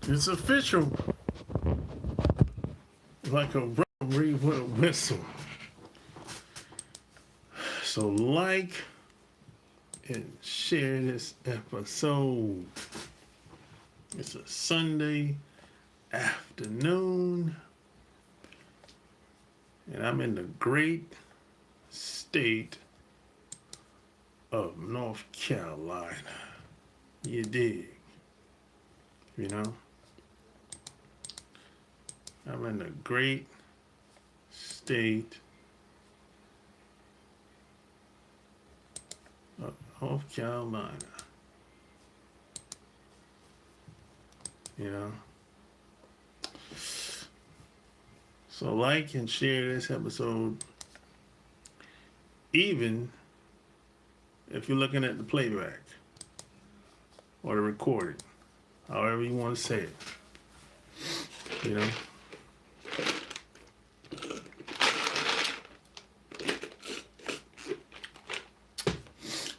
It's official, like a referee with a whistle. So like and share this episode. It's a Sunday afternoon, and I'm in the great state of North Carolina. You dig? You know? I'm in the great state of North Carolina. You know? So like and share this episode, even if you're looking at the playback or the recording, however you want to say it. You know?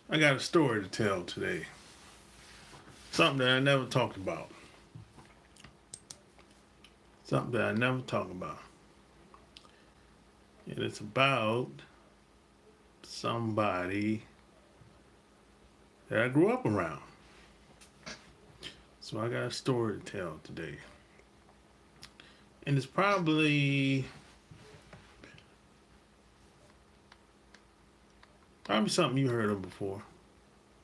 I got a story to tell today. Something that I never talked about. Something that I never talk about. And it's about somebody that I grew up around. So I got a story to tell today. And it's probably something you heard of before.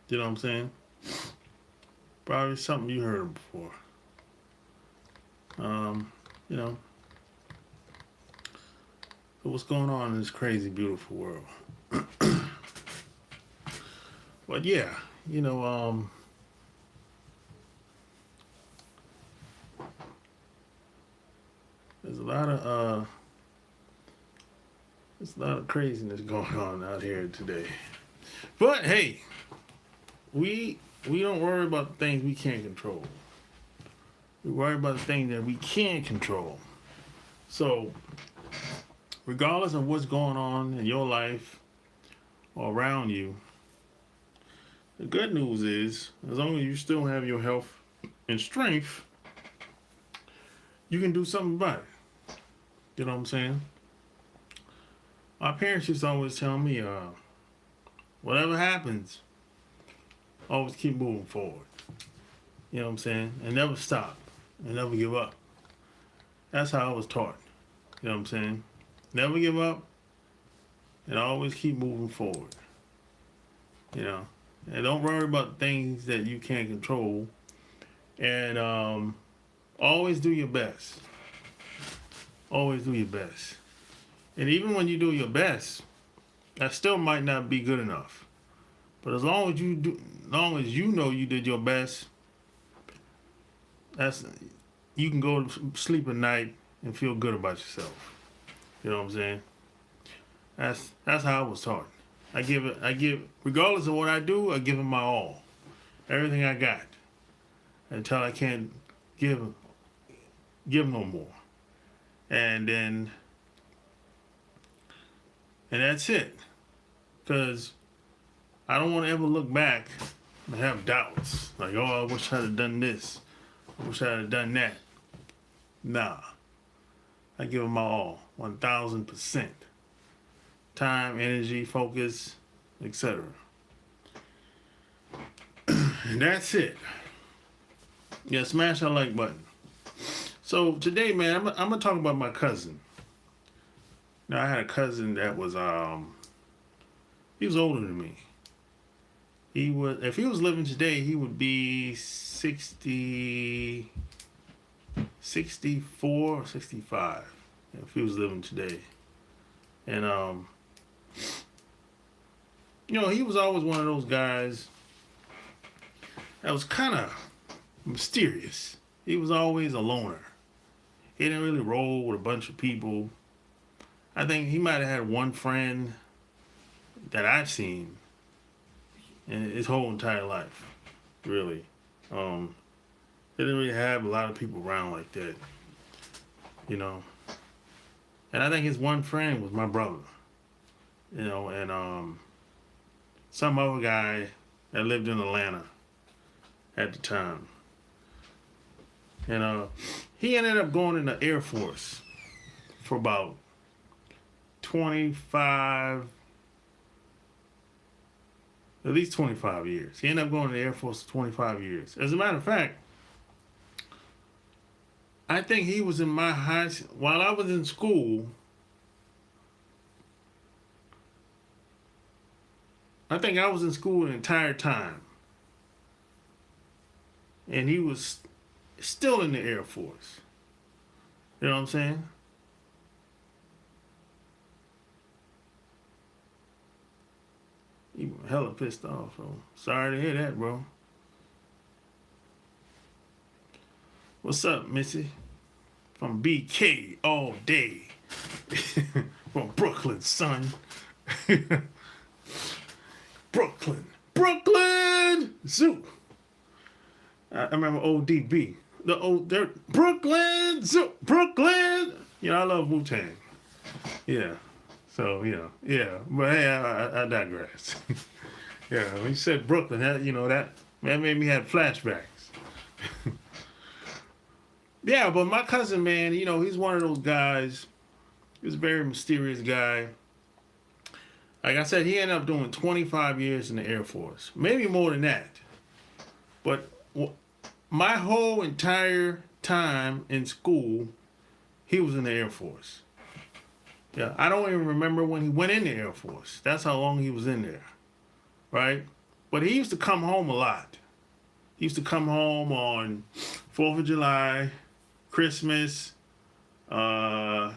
You know what I'm saying? Probably something you heard of before. You know. So what's going on in this crazy, beautiful world? But yeah, you know, there's a lot of craziness going on out here today. But hey, we don't worry about the things we can't control. We worry about the things that we can control. So, regardless of what's going on in your life or around you, the good news is, as long as you still have your health and strength, you can do something about it. You know what I'm saying? My parents used to always tell me, whatever happens, always keep moving forward. You know what I'm saying? And never stop. And never give up. That's how I was taught. You know what I'm saying? Never give up. And always keep moving forward. You know? And don't worry about things that you can't control. And always do your best. Always do your best. And even when you do your best, that still might not be good enough. But as long as you know you did your best, you can go to sleep at night and feel good about yourself. You know what I'm saying? That's how I was taught. I give regardless of what I do, I give it my all. Everything I got. Until I can't give no more. And that's it. Because I don't want to ever look back and have doubts. Like, oh, I wish I'd have done this. I wish I'd have done that. Nah. I give it my all. 1,000%. Time, energy, focus, etc. And that's it. Yeah, smash that like button. So today, man, I'm gonna talk about my cousin. Now, I had a cousin that was he was older than me. If he was living today, he would be 64 or 65 if he was living today. And you know, he was always one of those guys that was kind of mysterious. He was always a loner. He didn't really roll with a bunch of people. I think he might have had one friend that I've seen in his whole entire life, really. He didn't really have a lot of people around like that, you know. And I think his one friend was my brother, you know, and some other guy that lived in Atlanta at the time. And he ended up going in the Air Force for about 25, at least 25 years. He ended up going to the Air Force for 25 years. As a matter of fact, I think he was in my high school, while I was in school, I think I was in school the entire time. And he was still in the Air Force. You know what I'm saying? You hella pissed off, so sorry to hear that, bro. What's up, Missy? From BK all day. From Brooklyn, son. Brooklyn! Zoo! I remember ODB. Brooklyn! Zoo! Brooklyn! You know, I love Wu-Tang. Yeah. So, yeah. But hey, I digress. Yeah, when you said Brooklyn, that made me have flashbacks. Yeah, but my cousin, man, he's one of those guys. He's a very mysterious guy. Like I said, he ended up doing 25 years in the Air Force. Maybe more than that. But my whole entire time in school, he was in the Air Force. Yeah, I don't even remember when he went in the Air Force. That's how long he was in there, right? But he used to come home a lot. He used to come home on 4th of July, Christmas, New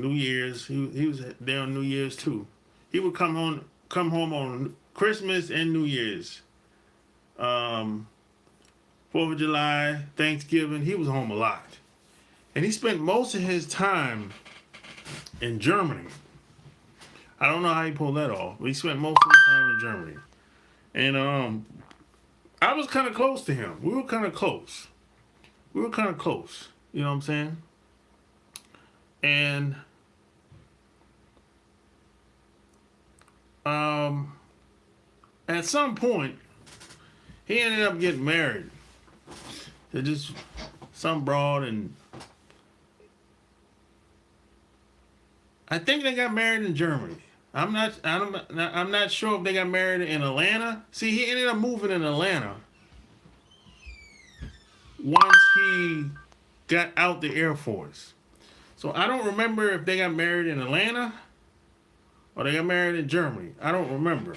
Year's. He was there on New Year's too. He would come home on Christmas and New Year's. 4th of July, Thanksgiving, he was home a lot. And he spent most of his time in Germany. I don't know how he pulled that off, but he spent most of his time in Germany. And I was kind of close to him. We were kind of close. You know what I'm saying? And at some point, he ended up getting married to just some broad, and I think they got married in Germany. I'm not sure if they got married in Atlanta. See, he ended up moving in Atlanta once he got out the Air Force. So I don't remember if they got married in Atlanta or they got married in Germany. I don't remember.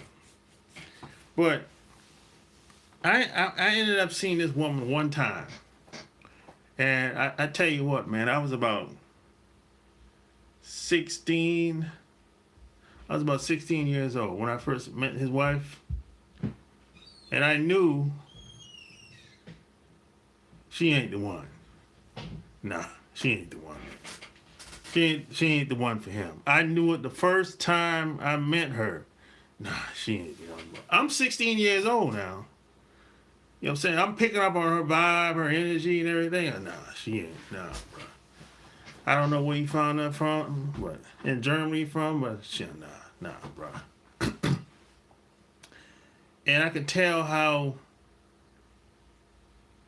But I ended up seeing this woman one time. And I tell you what, man, I was about 16. I was about 16 years old when I first met his wife. And I knew she ain't the one. Nah, she ain't the one. She ain't the one for him. I knew it the first time I met her. Nah, she ain't the one. I'm 16 years old now. You know what I'm saying? I'm picking up on her vibe, her energy and everything. Nah, she ain't. Nah, bro. I don't know where you found that from, but in Germany from, but shit, nah, bro. And I could tell how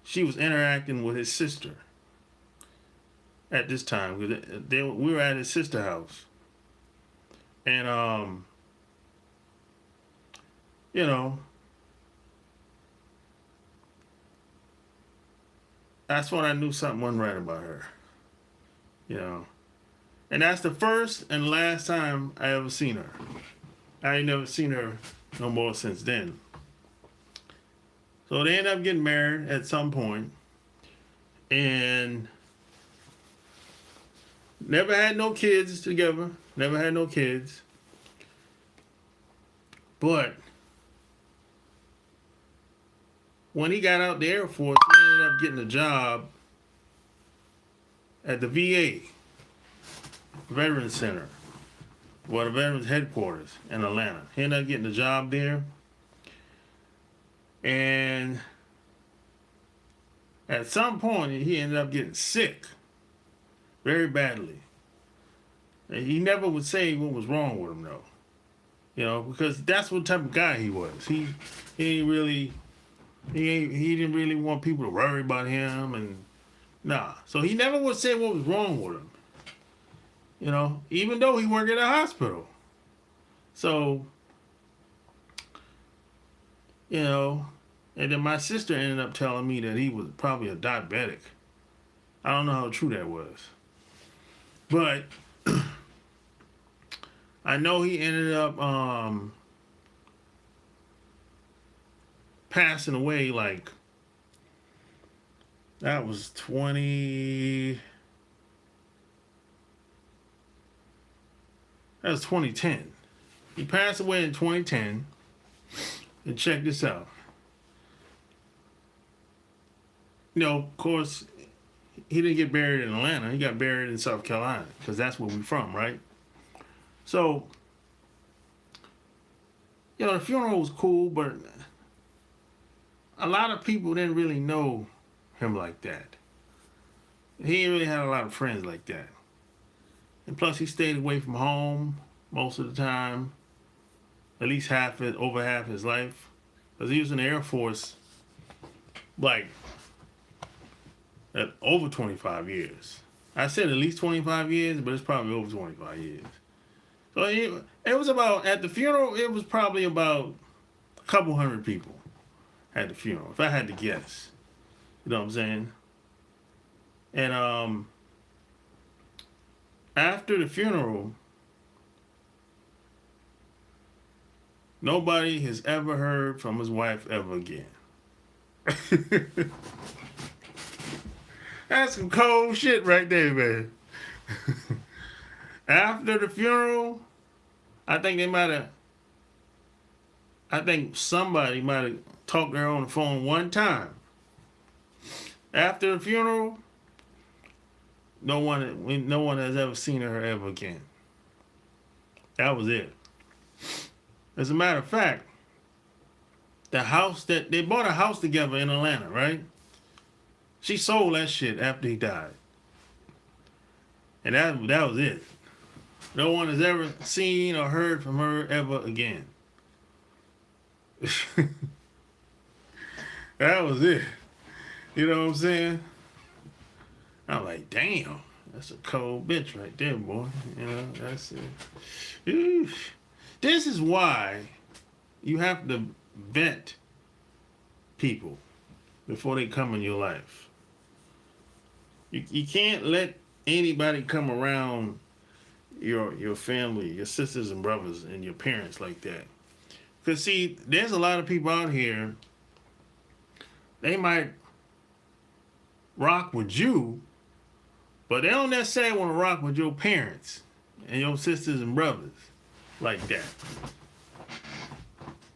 she was interacting with his sister at this time, because we were at his sister's house, and that's when I knew something wasn't right about her, and that's the first and last time I ever seen her. I ain't never seen her no more since then. So they ended up getting married at some point, and never had no kids together. Never had no kids. But when he got out the Air Force, he ended up getting a job at the VA, Veterans Center, the Veterans Headquarters in Atlanta. He ended up getting a job there. And at some point, he ended up getting sick very badly. And he never would say what was wrong with him, though. Because that's what type of guy he was. He ain't really He didn't really want people to worry about him, and nah. So he never would say what was wrong with him. You know, even though he worked at a hospital. So, you know, and then my sister ended up telling me that he was probably a diabetic. I don't know how true that was. But I know he ended up passing away like, that was 2010. He passed away in 2010. And check this out. You know, of course, he didn't get buried in Atlanta. He got buried in South Carolina because that's where we're from, right? So, you know, the funeral was cool, but a lot of people didn't really know him like that. He didn't really have a lot of friends like that. And plus, he stayed away from home most of the time, at least over half his life, because he was in the Air Force, like, at over 25 years. I said at least 25 years, but it's probably over 25 years. So it was about, at the funeral, it was probably about a couple hundred people at the funeral, if I had to guess. You know what I'm saying? And after the funeral, nobody has ever heard from his wife ever again. That's some cold shit right there, man. After the funeral, I think somebody might have talked to her on the phone one time. After the funeral, no one has ever seen her ever again. That was it. As a matter of fact, they bought a house together in Atlanta, right? She sold that shit after he died. And that was it. No one has ever seen or heard from her ever again. That was it. You know what I'm saying? I'm like, damn, that's a cold bitch right there, boy. You know, that's it. Eesh. This is why you have to vet people before they come in your life. You can't let anybody come around your family, your sisters and brothers, and your parents like that. Because, see, there's a lot of people out here, they might rock with you, but they don't necessarily want to rock with your parents and your sisters and brothers like that.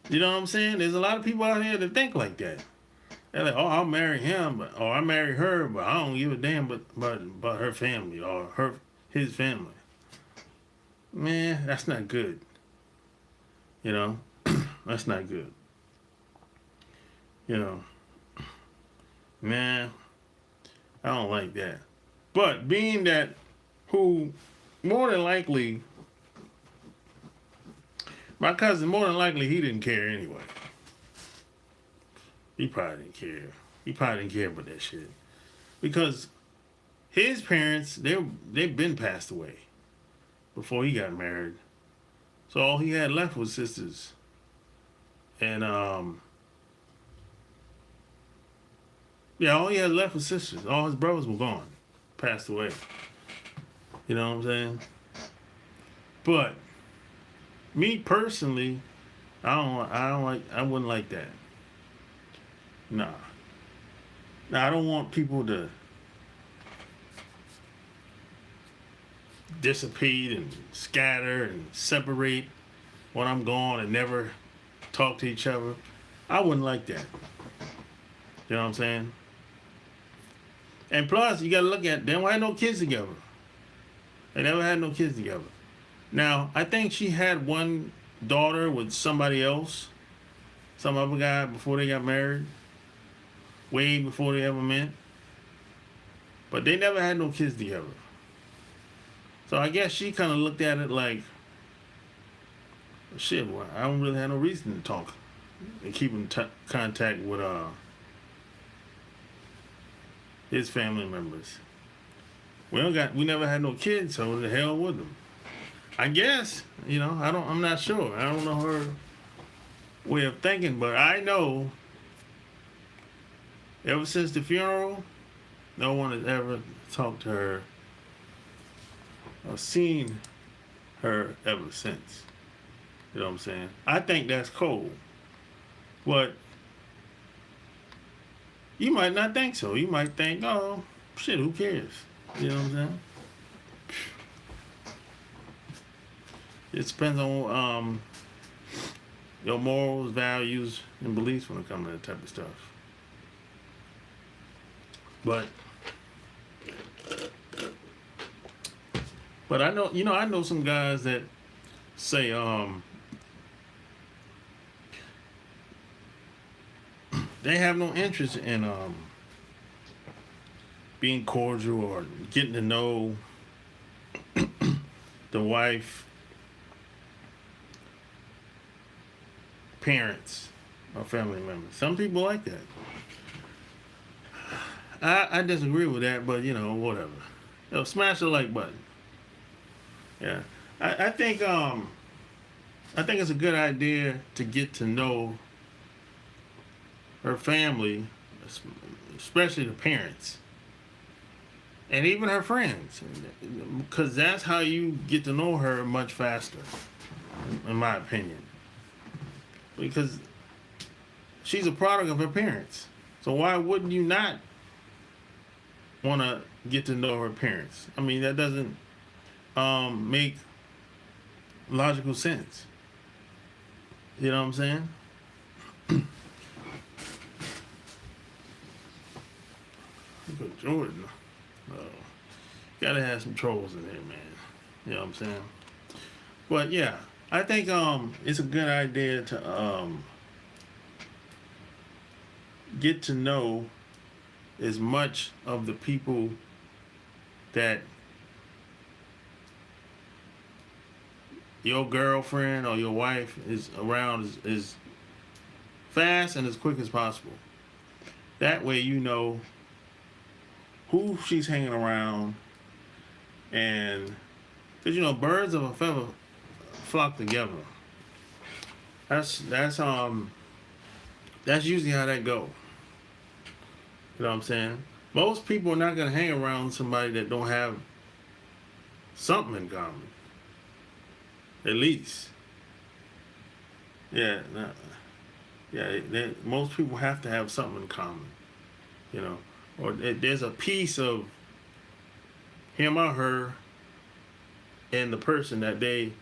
You know what I'm saying? There's a lot of people out here that think like that. They're like, oh, I'll marry him, or I marry her, but I don't give a damn about her family or his family. Man, that's not good. You know, that's not good. You know, man, I don't like that. But being that who more than likely, my cousin, more than likely, he didn't care anyway. He probably didn't care. He probably didn't care about that shit. Because his parents, they've been passed away before he got married. So all he had left was sisters. And, yeah, all he had left was sisters. All his brothers were gone. Passed away. You know what I'm saying? But me personally, I wouldn't like that. Nah. Now, I don't want people to dissipate and scatter and separate when I'm gone and never talk to each other. I wouldn't like that. You know what I'm saying? And plus, you got to look at, they don't have no kids together. They never had no kids together. Now, I think she had one daughter with somebody else, some other guy before they got married. Way before they ever met. But they never had no kids together. So I guess she kind of looked at it like, shit, well, I don't really have no reason to talk and keep in contact with his family members. We never had no kids, so the hell with them. I guess, I'm not sure. I don't know her way of thinking, but I know ever since the funeral, no one has ever talked to her or seen her ever since. You know what I'm saying? I think that's cold. But you might not think so. You might think, oh, shit, who cares? You know what I'm saying? It depends on your morals, values, and beliefs when it comes to that type of stuff. But I know some guys that say they have no interest in being cordial or getting to know the wife, parents, or family members. Some people like that. I disagree with that, but whatever. Smash the like button. Yeah, I think it's a good idea to get to know her family, especially the parents, and even her friends, because that's how you get to know her much faster, in my opinion. Because she's a product of her parents, so why wouldn't you not want to get to know her parents? I mean, that doesn't make logical sense. You know what I'm saying? Look at Jordan. Gotta have some trolls in there, man. You know what I'm saying? But yeah, I think it's a good idea to get to know as much of the people that your girlfriend or your wife is around as fast and as quick as possible. That way you know who she's hanging around, and because birds of a feather flock together. That's usually how that go. You know what I'm saying? Most people are not gonna hang around somebody that don't have something in common. At least. Yeah, most people have to have something in common, or there's a piece of him or her and the person that they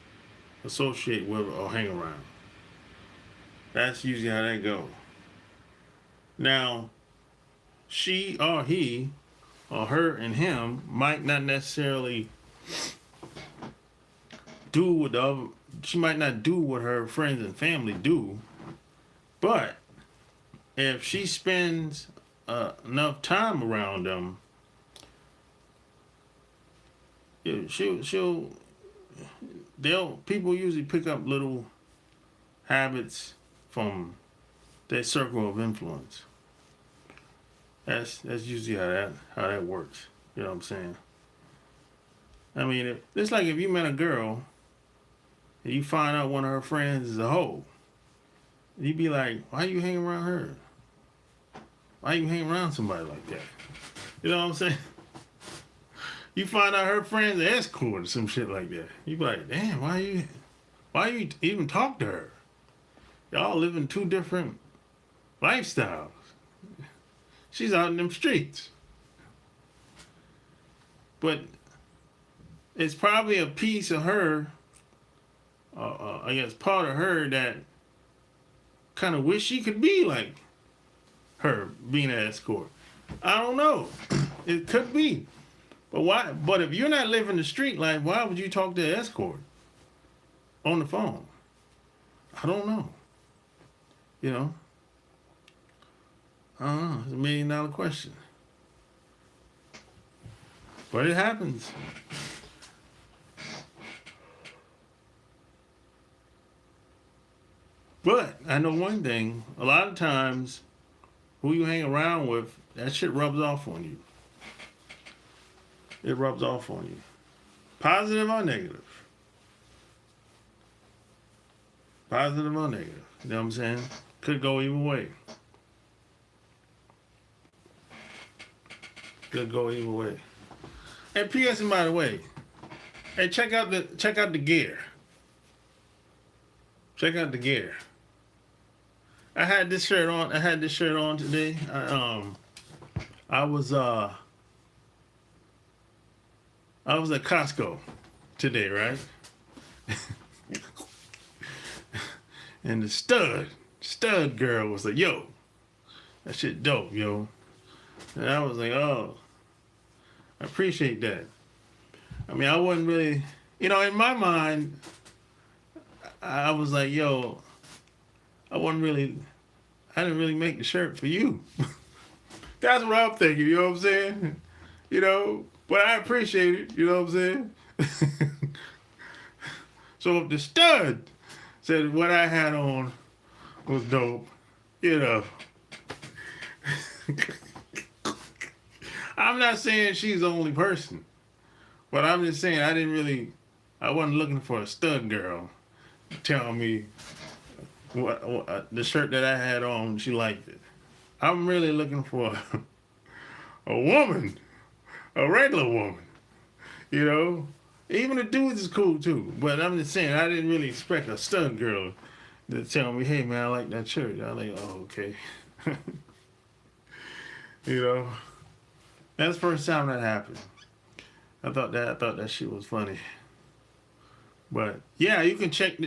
associate with or hang around. That's usually how that goes. Now, she or he or her and him might not necessarily she might not do what her friends and family do, but if she spends enough time around them, people usually pick up little habits from their circle of influence. That's usually how that works. You know what I'm saying? I mean, it's like if you met a girl and you find out one of her friends is a hoe, you'd be like, why you hang around her? Why you hang around somebody like that? You know what I'm saying? You find out her friend's an escort or some shit like that. You be like, damn, why you even talk to her? Y'all live in two different lifestyles. She's out in them streets. But it's probably a piece of her, I guess part of her that kind of wish she could be like her, being an escort. I don't know. It could be. But why? But if you're not living the street life, why would you talk to an escort on the phone? I don't know. I don't know. It's $1 million question. But it happens. But I know one thing: a lot of times, who you hang around with, that shit rubs off on you. It rubs off on you, positive or negative. Positive or negative. You know what I'm saying? Could go either way. Could go either way. And P.S. and by the way, hey, check out the gear. Check out the gear. I had this shirt on. Today. I was at Costco today, right? And the stud girl was like, "Yo, that shit dope, yo." And I was like, "Oh, I appreciate that." I mean, I wasn't really, in my mind, I was like, "Yo, I didn't really make the shirt for you." That's what I'm thinking, you know what I'm saying? But I appreciate it, you know what I'm saying? So if the stud said what I had on was dope, I'm not saying she's the only person, but I'm just saying I wasn't looking for a stud girl to tell me what the shirt that I had on, she liked it. I'm really looking for a woman, a regular woman, Even the dudes is cool too, but I'm just saying I didn't really expect a stud girl to tell me, "Hey man, I like that shirt." I'm like, "Oh, okay." That's the first time that happened. I thought that shit was funny. But yeah, you can get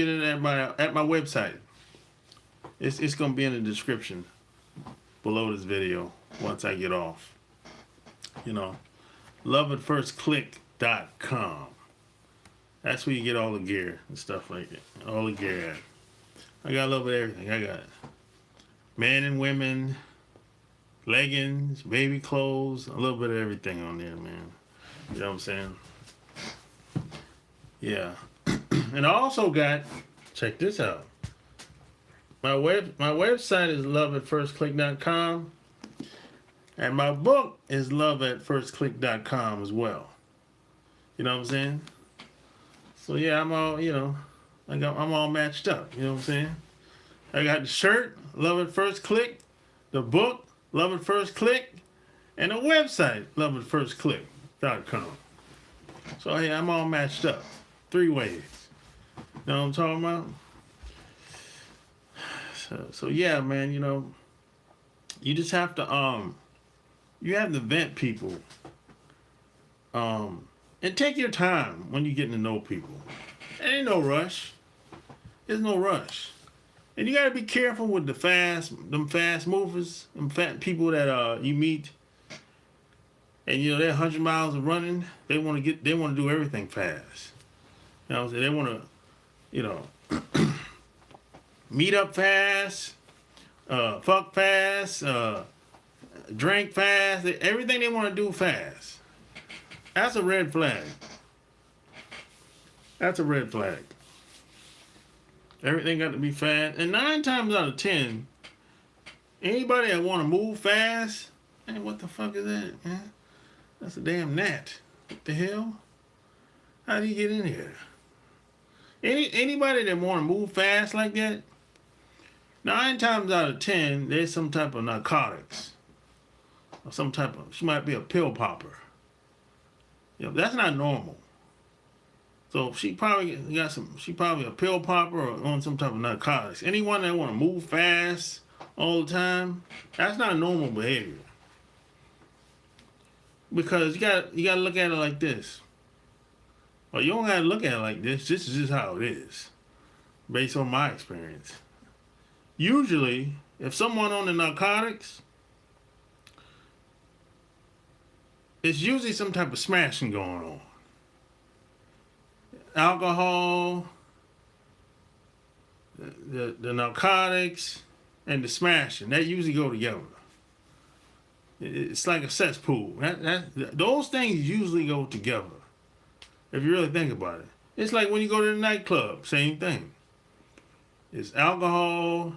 it at my website. It's gonna be in the description below this video once I get off. loveatfirstclick.com. That's where you get all the gear and stuff like that. All the gear. I got a little bit of everything. I got men and women, leggings, baby clothes, a little bit of everything on there, man. You know what I'm saying? Yeah. And I also got, check this out. My website is loveatfirstclick.com. And my book is loveatfirstclick.com as well. You know what I'm saying? So yeah, I'm all, I'm all matched up. You know what I'm saying? I got the shirt, Love at First Click, the book, Love at First Click, and the website, loveatfirstclick.com. So hey, I'm all matched up. 3 ways. You know what I'm talking about? So yeah, man, you just have to vent people. And take your time when you're getting to know people. There ain't no rush. There's no rush. And you gotta be careful with them fast movers, them fat people that you meet. And they're 100 miles of running. They want to do everything fast. You know what I'm saying? They want to, meet up fast, fuck fast, drink fast. Everything they want to do fast. That's a red flag. That's a red flag. Everything got to be fast. And 9 times out of 10, anybody that want to move fast, man, what the fuck is that, man? That's a damn gnat. What the hell? How do you get in here? Anybody that want to move fast like that, 9 times out of 10, there's some type of narcotics. Or she might be a pill popper. That's not normal. So she probably a pill popper or on some type of narcotics. Anyone that want to move fast all the time, that's not normal behavior. Because you gotta look at it like this. Well, you don't gotta look at it like this. This is just how it is, based on my experience. Usually, if someone on the narcotics, it's usually some type of smashing going on. Alcohol, the narcotics, and the smashing, that usually go together. It's like a cesspool. Those things usually go together, if you really think about it. It's like when you go to the nightclub, same thing. It's alcohol,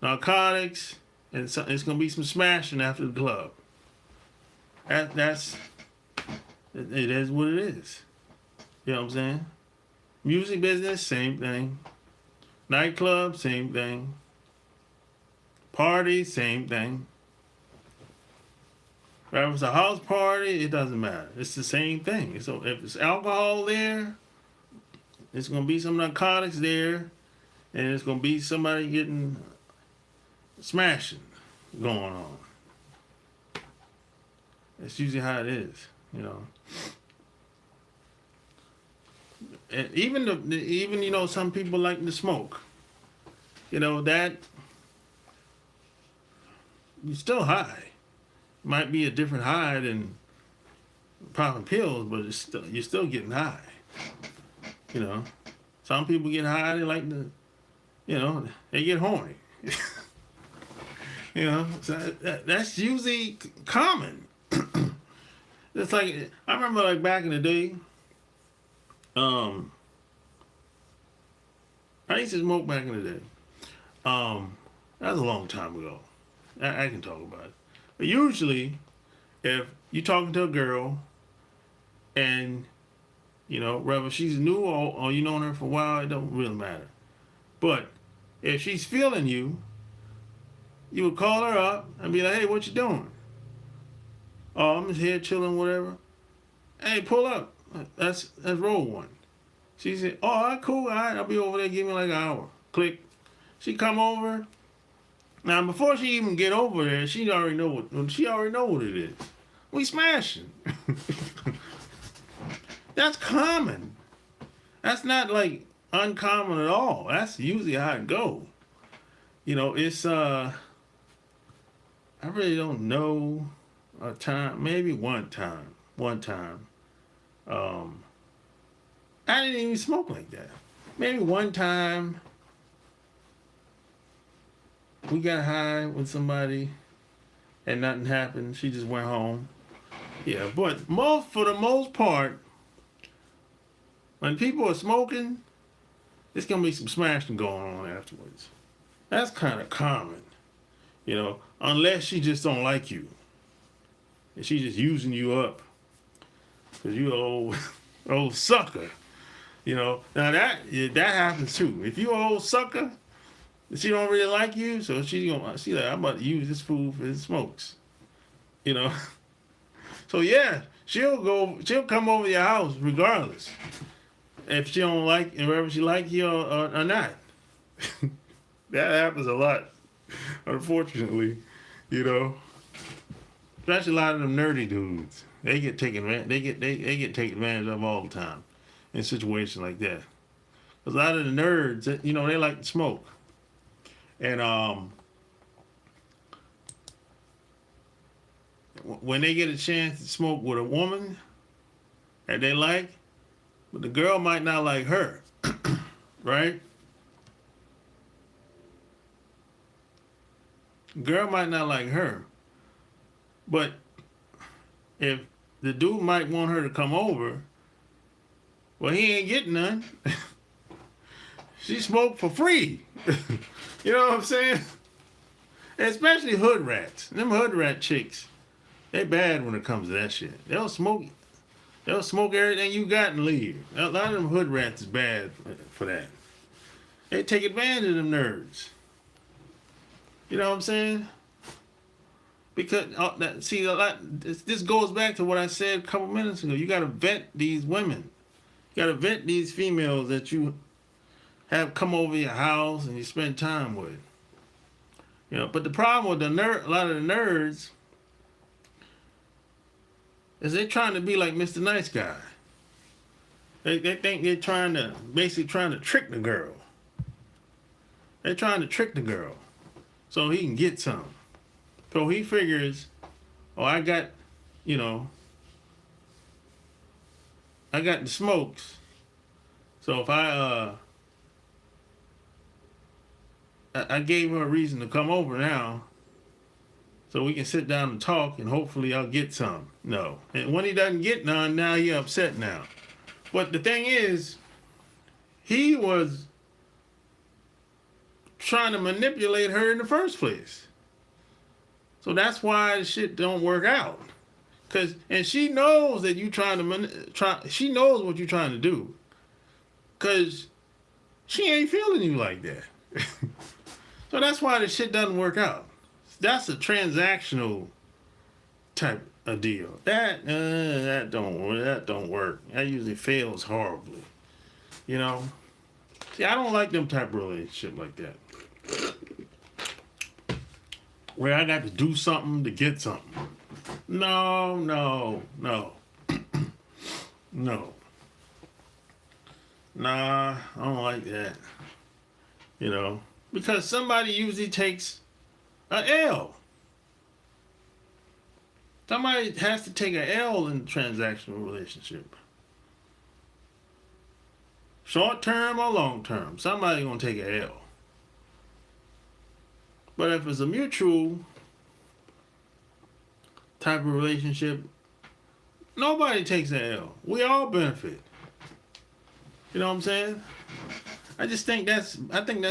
narcotics, and it's gonna be some smashing after the club. That's it is what it is. You know what I'm saying? Music business, same thing. Nightclub, same thing. Party, same thing. If it's a house party, it doesn't matter. It's the same thing. So if it's alcohol there, it's gonna be some narcotics there, and it's gonna be somebody getting smashing going on. That's usually how it is, you know. And even you know, some people like to smoke. You know that you're still high. Might be a different high than popping pills, but you're still getting high. You know, some people get high. They like to, you know, they get horny. You know, so that's usually common. It's like I remember, like back in the day. I used to smoke back in the day. That was a long time ago. I can talk about it. But usually, if you're talking to a girl, and you know, whether she's new or you known her for a while, it don't really matter. But if she's feeling you, you would call her up and be like, "Hey, what you doing?" "Oh, I'm just here chilling, whatever." "Hey, pull up. That's roll one." She said, "Oh, all right, cool. All right, I'll be over there. Give me like an hour." Click. She come over. Now, before she even get over there, she already know what it is. We smashing. That's common. That's not like uncommon at all. That's usually how it go. You know, it's I really don't know a time. Maybe one time. I didn't even smoke like that. Maybe one time we got high with somebody and nothing happened. She just went home. Yeah, but for the most part, when people are smoking, there's gonna be some smashing going on afterwards. That's kind of common, you know, unless she just don't like you and she just using you up because you old sucker. You know, now that happens too. If you an old sucker, she don't really like you, so she's like, "I'm about to use this fool for his smokes." You know, so yeah, she'll come over your house regardless if she don't like, whether she like you or not. That happens a lot, unfortunately. You know, especially a lot of them nerdy dudes. They get taken advantage of all the time in situations like that. A lot of the nerds, you know, they like to smoke. And when they get a chance to smoke with a woman that they like, but the girl might not like her, right? Girl might not like her, but if the dude might want her to come over, well, he ain't getting none. She smoked for free. You know what I'm saying? Especially hood rats. Them hood rat chicks, they bad when it comes to that shit. They'll smoke everything you got and leave. A lot of them hood rats is bad for that. They take advantage of them nerds. You know what I'm saying? Because this goes back to what I said a couple minutes ago. You got to vet these women. You got to vet these females that you have come over your house and you spend time with. You know, but the problem with a lot of the nerds is they're trying to be like Mr. Nice Guy. They think they're basically trying to trick the girl. They're trying to trick the girl so he can get some. So he figures, oh, I got the smokes. So if I gave her a reason to come over now, so we can sit down and talk, and hopefully I'll get some. No. And when he doesn't get none, now he's upset now. But the thing is, he was trying to manipulate her in the first place. So that's why the shit don't work out. And she knows that you trying to she knows what you're trying to do. Cause she ain't feeling you like that. So that's why the shit doesn't work out. That's a transactional type of deal. That don't work. That usually fails horribly. You know? See, I don't like them type of relationship like that. Where I got to do something to get something. No. No. Nah, I don't like that. You know? Because somebody usually takes an L. Somebody has to take an L in a transactional relationship. Short term or long term, somebody's going to take an L. But if it's a mutual type of relationship, nobody takes an L. We all benefit. You know what I'm saying? I think that's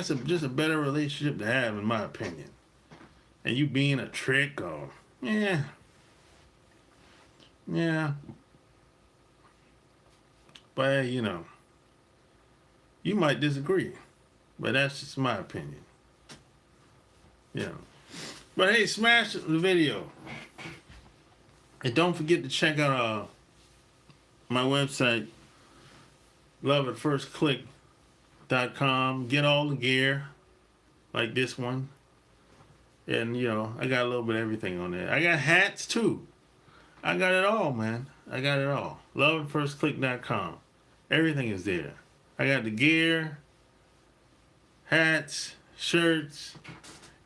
just a better relationship to have, in my opinion. And you being a trick or yeah. But you know, you might disagree, but that's just my opinion. Yeah. But hey, smash the video. And don't forget to check out my website, loveatfirstclick.com. Get all the gear, like this one. And, you know, I got a little bit of everything on there. I got hats, too. I got it all, man. I got it all. Loveatfirstclick.com. Everything is there. I got the gear, hats, shirts,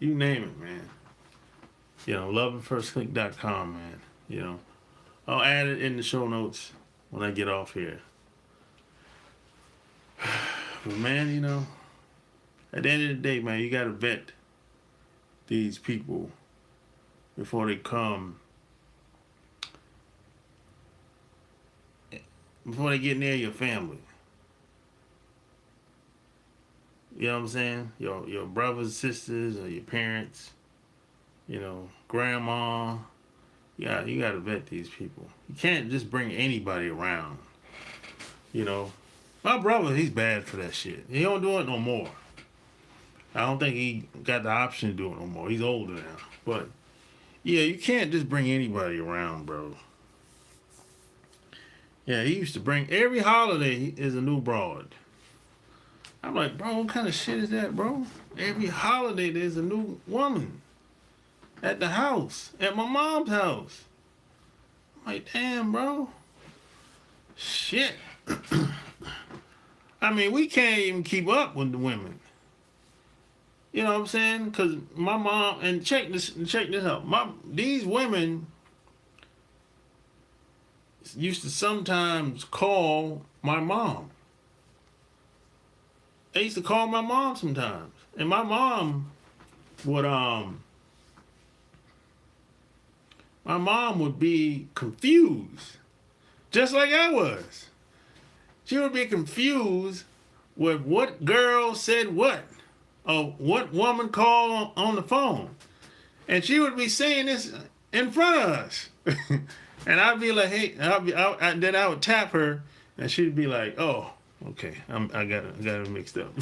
you name it, man. You know, loveatfirstclick.com, man. You know, I'll add it in the show notes when I get off here. But, man, you know, at the end of the day, man, you got to vet these people before they come, before they get near your family. You know what I'm saying? Your brothers, sisters, or your parents, you know, grandma. Yeah, you got to vet these people. You can't just bring anybody around. You know, my brother, he's bad for that shit. He don't do it no more. I don't think he got the option to do it no more. He's older now. But, yeah, you can't just bring anybody around, bro. Yeah, he used to bring, every holiday is a new broad. I'm like, bro, what kind of shit is that, bro? Every holiday there's a new woman at the house, at my mom's house. I'm like, damn, bro. Shit. I mean, we can't even keep up with the women. You know what I'm saying? Because my mom, and check this out. These women used to sometimes call my mom. They used to call my mom sometimes. And my mom would be confused. Just like I was. She would be confused with what girl said what. Or what woman called on the phone. And she would be saying this in front of us. And I'd be like, hey, then I would tap her, and she'd be like, oh, okay, I got it mixed up.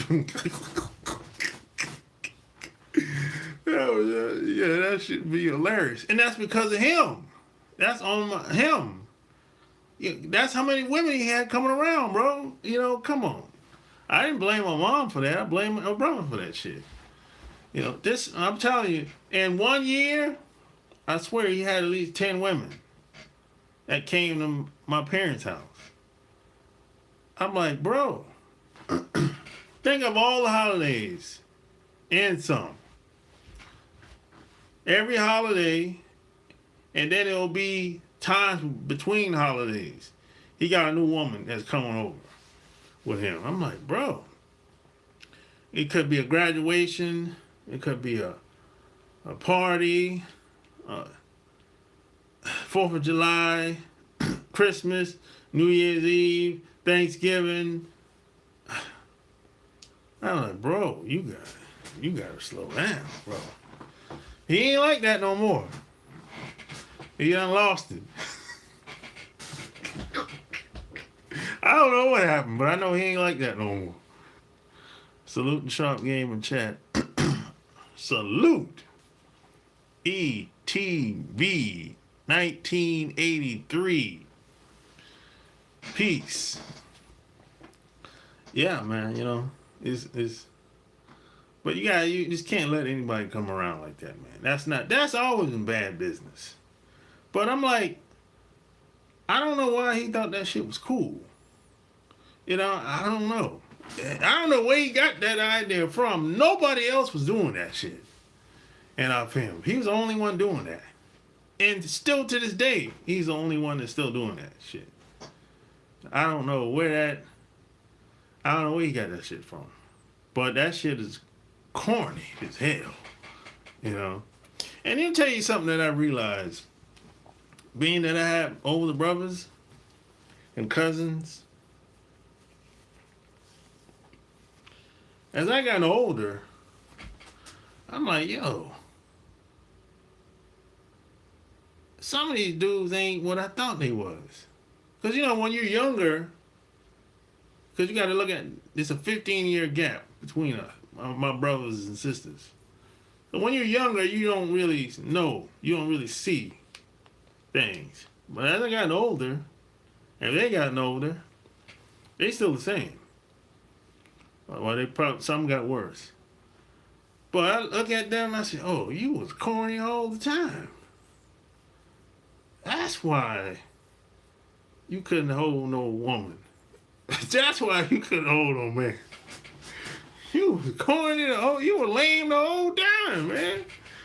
Yeah, that should be hilarious. And that's because of him. That's on him. That's how many women he had coming around, bro. You know, come on. I didn't blame my mom for that. I blame my brother for that shit. You know, I'm telling you, in 1 year, I swear he had at least 10 women that came to my parents' house. I'm like, bro, think of all the holidays and some. Every holiday, and then it'll be times between holidays. He got a new woman that's coming over with him. I'm like, bro, it could be a graduation, it could be a party, 4th of July, Christmas, New Year's Eve, Thanksgiving. I'm like, bro, you got it. you gotta slow down, bro. He ain't like that no more. He done lost it. I don't know what happened, but I know he ain't like that no more. Salute the Sharp Game and Chat. Salute. ETV 1983. Peace. Yeah, man, you know, it's but you just can't let anybody come around like that, man. That's always in bad business. But I'm like, I don't know why he thought that shit was cool. You know, I don't know. I don't know where he got that idea from. Nobody else was doing that shit in our family. He was the only one doing that. And still to this day, he's the only one that's still doing that shit. I don't know where he got that shit from. But that shit is corny as hell. You know? And let me tell you something that I realized. Being that I have older brothers and cousins, as I got older, I'm like, yo, some of these dudes ain't what I thought they was. Because, you know, when you're younger, because you got to look at, there's a 15-year gap between us, my brothers and sisters. So when you're younger, you don't really know, you don't really see things. But as I gotten older, and they gotten older, they still the same. Well, some got worse. But I look at them and I say, oh, you was corny all the time. That's why you couldn't hold no woman. That's why you couldn't hold no man. You was corny, you were lame the whole time, man.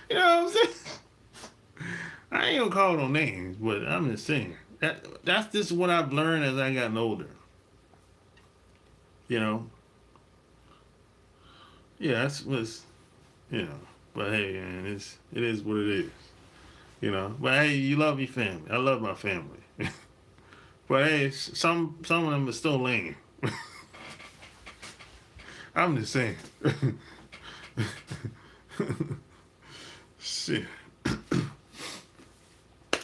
You know what I'm saying? I ain't gonna call no names, but I'm just saying. That's just what I've learned as I gotten older. You know? Yeah, that's what's, you know. But hey, man, it is what it is. You know? But hey, you love your family. I love my family. But hey, some of them are still lame. I'm just saying. Shit.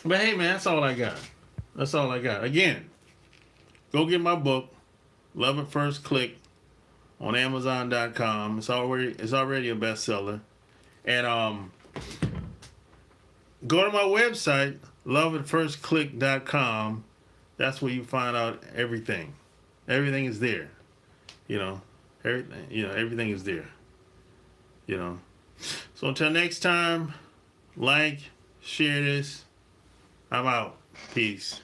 But hey, man, that's all I got. That's all I got. Again, go get my book, Love at First Click, on Amazon.com. It's already a bestseller. And go to my website, loveatfirstclick.com. That's where you find out everything. Everything is there. You know, everything is there. You know. So until next time, like, share this. I'm out. Peace.